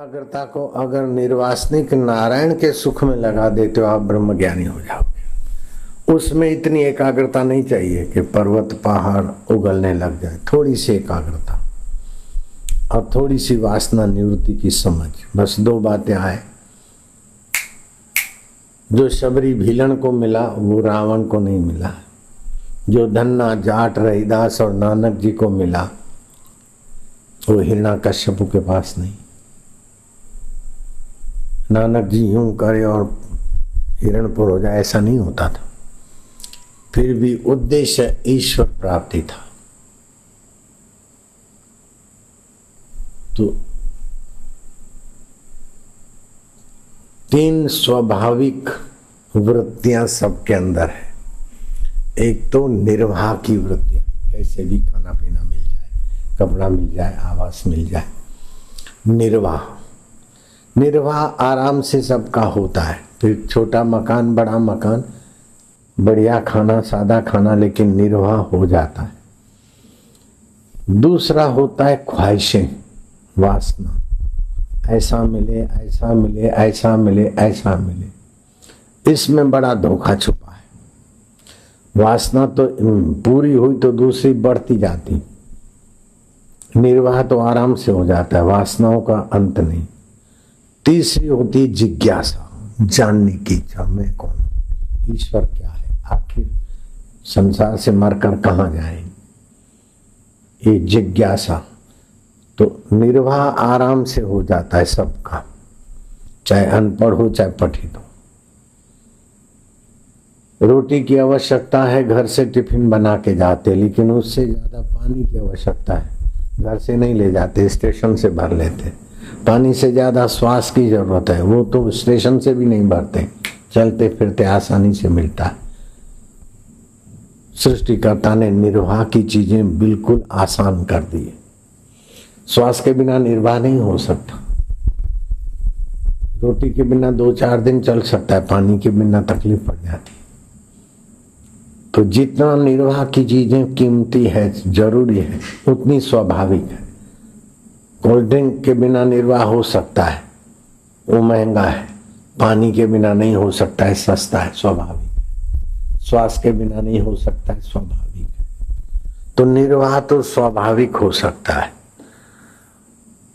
एकाग्रता को अगर निर्वासनिक नारायण के सुख में लगा देते हो आप ब्रह्म ज्ञानी हो जाओगे। उसमें इतनी एकाग्रता नहीं चाहिए कि पर्वत पहाड़ उगलने लग जाए। थोड़ी सी एकाग्रता और थोड़ी सी वासना निवृत्ति की समझ, बस दो बातें आए। जो शबरी भीलन को मिला वो रावण को नहीं मिला। जो धन्ना जाट रहीदास और नानक जी को मिला वो हिरण्यकश्यप के पास नहीं। नानक जी यूं करे और हिरणपुर हो जाए ऐसा नहीं होता था। फिर भी उद्देश्य ईश्वर प्राप्ति था। तो तीन स्वाभाविक वृत्तियां सबके अंदर है। एक तो निर्वाह की वृत्तियां, कैसे भी खाना पीना मिल जाए, कपड़ा मिल जाए, आवास मिल जाए। निर्वाह आराम से सबका होता है। फिर छोटा मकान, बड़ा मकान, बढ़िया खाना, सादा खाना, लेकिन निर्वाह हो जाता है। दूसरा होता है ख्वाहिशें, वासना, ऐसा मिले, ऐसा मिले, ऐसा मिले, ऐसा मिले। इसमें बड़ा धोखा छुपा है। वासना तो पूरी हुई तो दूसरी बढ़ती जाती। निर्वाह तो आराम से हो जाता है, वासनाओं का अंत नहीं। तीसरी होती जिज्ञासा, जानने की इच्छा, मैं कौन हूं, ईश्वर क्या है, आखिर संसार से मरकर कहां जाएंगे, ये जिज्ञासा। तो निर्वाह आराम से हो जाता है सबका, चाहे अनपढ़ हो चाहे पठित हो। रोटी की आवश्यकता है, घर से टिफिन बना के जाते, लेकिन उससे ज्यादा पानी की आवश्यकता है, घर से नहीं ले जाते, स्टेशन से भर लेते। पानी से ज्यादा श्वास की जरूरत है, वो तो स्टेशन से भी नहीं भरते, चलते फिरते आसानी से मिलता है। सृष्टिकर्ता ने निर्वाह की चीजें बिल्कुल आसान कर दी है। श्वास के बिना निर्वाह नहीं हो सकता। रोटी के बिना 2-4 दिन चल सकता है, पानी के बिना तकलीफ पड़ जाती। तो जितना निर्वाह की चीजें कीमती है, जरूरी है, उतनी स्वाभाविक है। कोल्ड ड्रिंक के बिना निर्वाह हो सकता है, वो महंगा है। पानी के बिना नहीं हो सकता है, सस्ता है, स्वाभाविक। श्वास के बिना नहीं हो सकता है, स्वाभाविक है। तो निर्वाह तो स्वाभाविक हो सकता है।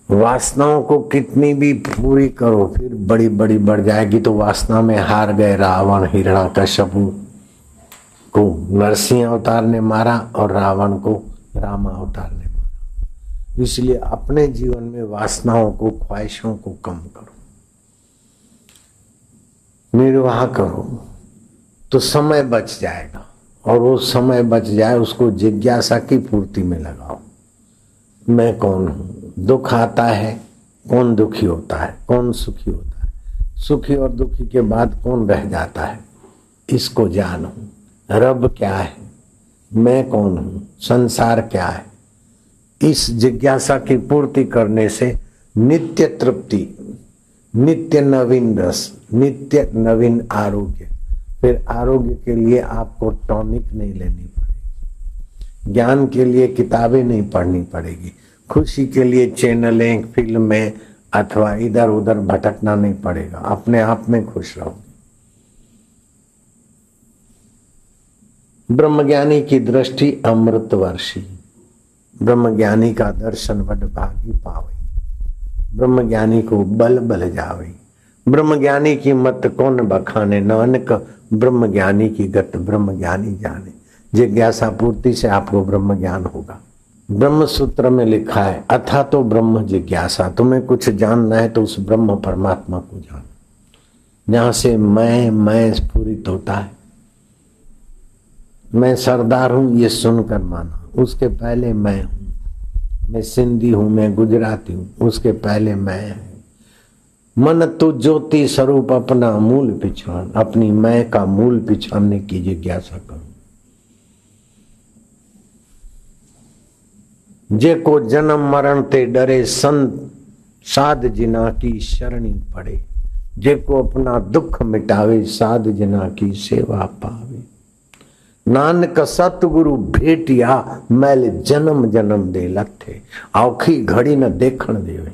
वासनाओं को कितनी भी पूरी करो फिर बड़ी बड़ी बढ़ जाएगी। तो वासना में हार गए रावण। हिरण्यकश्यप को नरसिंह अवतार ने मारा और रावण को राम अवतार ने मारा। इसलिए अपने जीवन में वासनाओं को, ख्वाहिशों को कम करो, निर्वाह करो, तो समय बच जाएगा। और वो समय बच जाए उसको जिज्ञासा की पूर्ति में लगाओ। मैं कौन हूं? दुख आता है, कौन दुखी होता है, कौन सुखी होता है, सुखी और दुखी के बाद कौन रह जाता है, इसको जानो। रब क्या है, मैं कौन हूं, संसार क्या है। इस जिज्ञासा की पूर्ति करने से नित्य तृप्ति, नित्य नवीन रस, नित्य नवीन आरोग्य। फिर आरोग्य के लिए आपको टॉनिक नहीं लेनी पड़ेगी, ज्ञान के लिए किताबें नहीं पढ़नी पड़ेगी, खुशी के लिए चैनलें, फिल्में अथवा इधर उधर भटकना नहीं पड़ेगा। अपने आप में खुश रहो। ब्रह्मज्ञानी की दृष्टि अमृतवर्षी। ब्रह्मज्ञानी का दर्शन वडभागी पावे। ब्रह्मज्ञानी को बल बल जावे। ब्रह्मज्ञानी की मत कौन बखाने, नानक ब्रह्मज्ञानी की गत ब्रह्मज्ञानी जाने। जिज्ञासा पूर्ति से आपको ब्रह्म ज्ञान होगा। ब्रह्म सूत्र में लिखा है, अथा तो ब्रह्म जिज्ञासा। तुम्हें कुछ जानना है तो उस ब्रह्म परमात्मा को जानो, जहां से मैं स्फुरित होता है। मैं सरदार हूं ये सुनकर माना, उसके पहले मैं हूं। मैं सिंधी हूं, मैं गुजराती हूं, उसके पहले मैं है। मन तू ज्योति स्वरूप अपना मूल पिछान। अपनी मैं का मूल पिछानने की जिज्ञासा करो। जे को जन्म मरण ते डरे, संत साध जिना की शरणी पड़े। जे को अपना दुख मिटावे, साध जिना की सेवा पावे। नानक सतगुरु भेटिया, मैल जन्म जन्म दे लथे। औखी घड़ी न देखण देवे।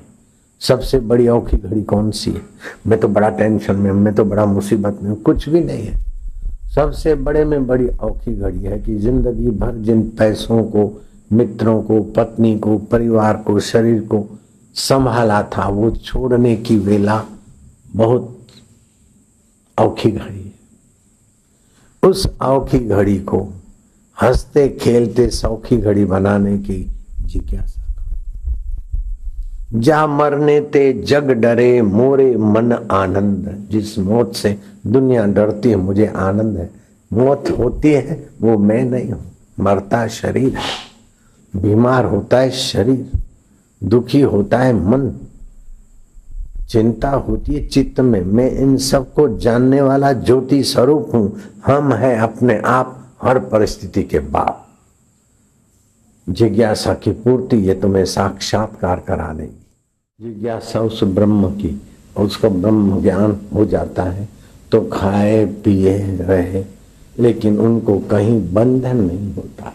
सबसे बड़ी औखी घड़ी कौन सी है? मैं तो बड़ा टेंशन में, मैं तो बड़ा मुसीबत में, कुछ भी नहीं है। सबसे बड़े में बड़ी औखी घड़ी है कि जिंदगी भर जिन पैसों को, मित्रों को, पत्नी को, परिवार को, शरीर को संभाला था, वो छोड़ने की वेला बहुत औखी घड़ी है। उस औखी घड़ी को हंसते खेलते सौखी घड़ी बनाने की जिज्ञासा। जा मरने ते जग डरे मोरे मन आनंद। जिस मौत से दुनिया डरती है, मुझे आनंद है। मौत होती है वो मैं नहीं हूं, मरता शरीर है, बीमार होता है शरीर, दुखी होता है मन, चिंता होती है चित्त में। मैं इन सबको जानने वाला ज्योति स्वरूप हूं। हम है अपने आप हर परिस्थिति के बाप। जिज्ञासा की पूर्ति ये तुम्हें साक्षात्कार करा देगी। जिज्ञासा उस ब्रह्म की, और उसका ब्रह्म ज्ञान हो जाता है तो खाए पिए रहे, लेकिन उनको कहीं बंधन नहीं होता।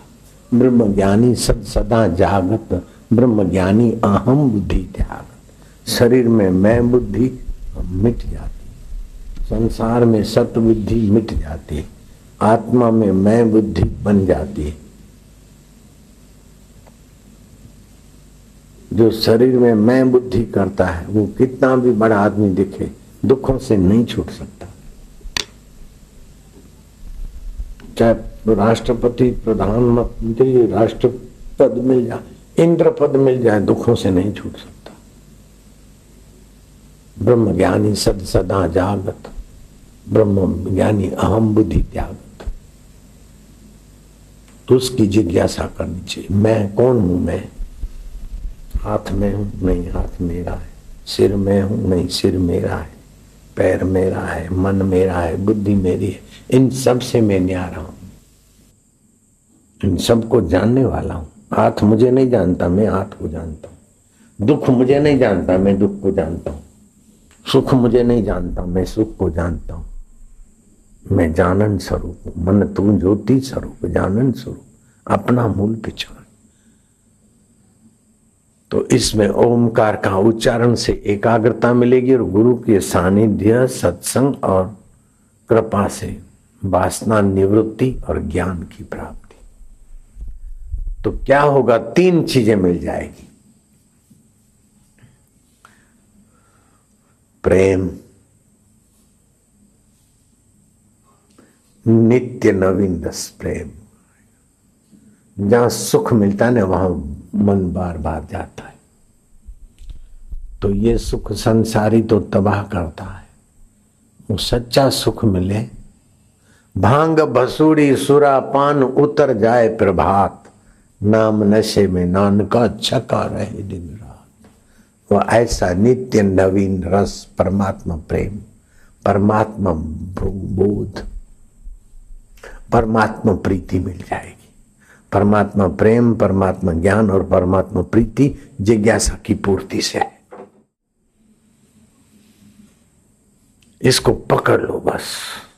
ब्रह्म ज्ञानी सदा जागत, ब्रह्म ज्ञानी अहम बुद्धि त्यागत। शरीर में मैं बुद्धि मिट जाती, संसार में सत बुद्धि मिट जाती, आत्मा में मैं बुद्धि बन जाती है। जो शरीर में मैं बुद्धि करता है वो कितना भी बड़ा आदमी दिखे, दुखों से नहीं छूट सकता। चाहे राष्ट्रपति, प्रधानमंत्री, राष्ट्रपद मिल जाए, इंद्र पद मिल जाए, दुखों से नहीं छूट सकता। ब्रह्म ज्ञानी सदा जागत, ब्रह्म ज्ञानी अहम बुद्धि त्यागत। तो उसकी जिज्ञासा करनी चाहिए। मैं कौन हूं? मैं हाथ में हूं? नहीं, हाथ मेरा है। सिर में हूं? नहीं, सिर मेरा है। पैर मेरा है, मन मेरा है, बुद्धि मेरी है। इन सब से मैं न्यारा हूं, इन सबको जानने वाला हूं। हाथ मुझे नहीं जानता, मैं हाथ को जानता हूं। दुख मुझे नहीं जानता, मैं दुख को जानता हूं। सुख मुझे नहीं जानता, मैं सुख को जानता हूं। मैं जानन स्वरूप हूं। मन तू ज्योति स्वरूप, जानन स्वरूप, अपना मूल पहचान। तो इसमें ओमकार का उच्चारण से एकाग्रता मिलेगी और गुरु के सानिध्य, सत्संग और कृपा से वासना निवृत्ति और ज्ञान की प्राप्ति। तो क्या होगा? 3 चीजें मिल जाएगी। प्रेम, नित्य नवीन रस प्रेम। जहां सुख मिलता है ना, वहां मन बार बार जाता है। तो ये सुख संसारी तो तबाह करता है। वो सच्चा सुख मिले, भांग भसूड़ी सुरा पान उतर जाए प्रभात, नाम नशे में नानका छका रहे दिन रात। वो ऐसा नित्य नवीन रस, परमात्मा प्रेम, परमात्मा बोध, परमात्मा प्रीति मिल जाएगी। परमात्मा प्रेम, परमात्मा ज्ञान और परमात्मा प्रीति जिज्ञासा की पूर्ति से है। इसको पकड़ लो बस।